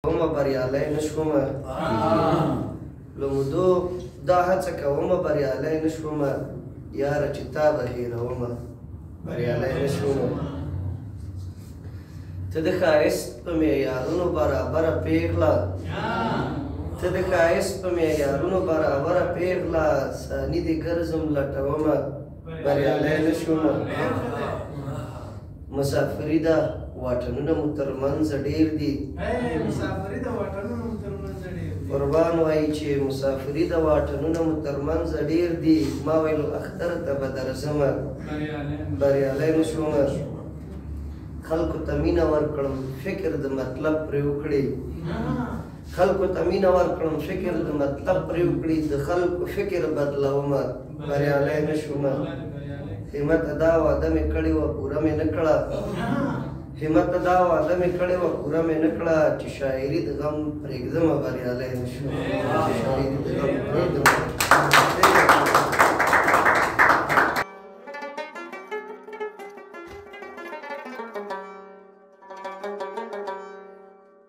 کومه بریالی نشومه له مودو دا هڅه کومه بریالی نشومه یاره چې تا به هېرومه بریالی نشومه ته د ښایست په معیارونو برابره پېغله ته د ښایست په معیارونو برابره پېغله ثاني دې ګرځم لټومه بریالی نشومه مسافري ده واټنونه مو ترمنځ ډېر دي قربان وایي چې مسافري د واټنونه مو ترمنځ ډېر دي ما ویلو اختر ته به درځمه بریالی نشومه خلکو ته مینه ورکړم فکر د مطلب پرې وکړي خلکو ته مینه ورکړم فکر د مطلب پرې وکړي د خلکو فکر بدلومه بریالی نشومه همت دا وعده مې کړې وه پوره مې نه کړه همت دا وعده مې کړې وه پوره مې نه کړه چې شاعري د غم پرېږدمه بریالی نشومه